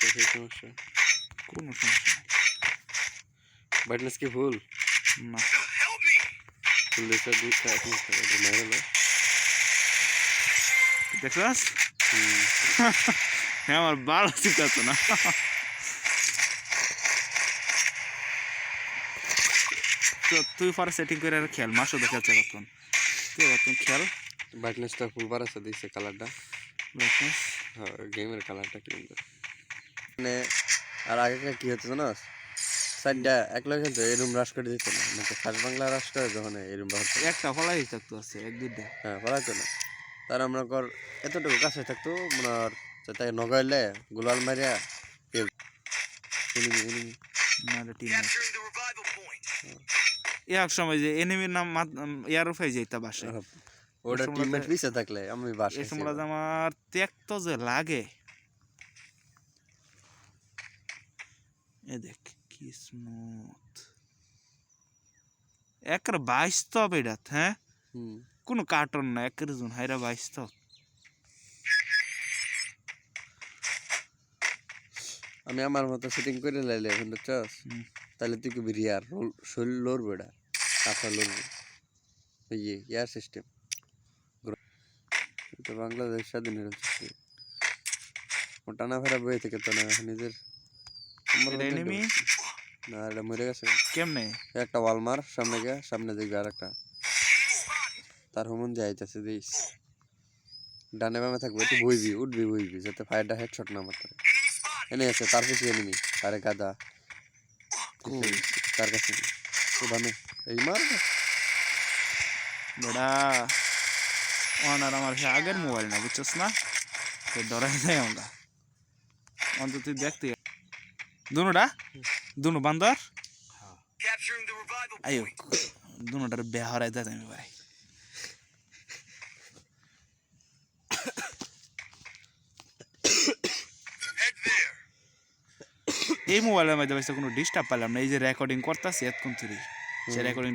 সমস্যা সেই সমস্যা কোনো সমস্যা নেই। ব্রাইটনেস কি ফুল না ফুল দিতে দুইটা এটা মেরে হলো দেখছস? হ্যাঁ আমার ভালো শিখাতো না। তো তুই পরে সেটিং করে খেল, মাসও দেখাচ্ছে কতক্ষণ তুই কতক্ষণ খেল। ব্রাইটনেসটা ফুল বাড়াচ্ছে দিচ্ছে কালারটা ব্রাইটনেস হ্যাঁ গেমের কালারটা কি সুন্দর মানে আর আগে কি হতো জানোস সাইডটা একলা খেলতো এই রুম রাশ করে দিত না মানে ফার্স্ট বাংলা রাশ করে যখন এই রুম বাড়তো একটা ফলাই থাকতো আছে এক দুইটা। হ্যাঁ বাড়াইতো না তার আমরা কর এতটুকু কাছে থাকতো মানে আর তাই নগাইলে গোলাল মারিয়া কেউ এনিমি এনিমি না এটা টিম এক সময় যে এনিমির নাম ইয়ার উঠে যাইতা বাসে ওটা টিমমেট পিছে থাকলে আমি বাসে এই সময় আমার ত্যাক্ত যে লাগে। এ দেখ কি স্মুথ একের বাস্তব এটা। হ্যাঁ কোনো কার্টুন না একের জুন হাইরা বাস্তব। আমি আমার মতো সেটিং করে লাইলে এখন তো চাস তাহলে তুই কি বিরিয়ার শরীর লড়বো এটা কাঁথা লড়বো ইয়ে ইয়ার সিস্টেম এটা বাংলাদেশ স্বাধীন হয়েছে ও টানা ফেরা বয়ে থেকে তো না নিজের এনিমি না এটা মরে গেছে কেমনে একটা ওয়ালমার সামনে গিয়ে সামনে দেখবে আর একটা তার হোমন দিয়ে আইতেছে দিস ডানে বামে থাকবে তুই বইবি উঠবি বইবি যাতে ফায়ারটা হেডশট না মারতে এনে আছে তার কিছু এনিমি আরে গাদা তার কাছে ও বামে এই মার বেড়া ওনার আমার সে আগের মোবাইল না বুঝছস না তো ডরাই যায় আমরা অন্তত তুই দেখতে দুটা দুনো বান্দর আয়ো দুটার বেয়া হরাই দেয় আমি ভাই এই মোবাইলের মধ্যে কোনো ডিস্টার্ব পেলাম না এই যে রেকর্ডিং করতেছি এতক্ষণ তুই সে রেকর্ডিং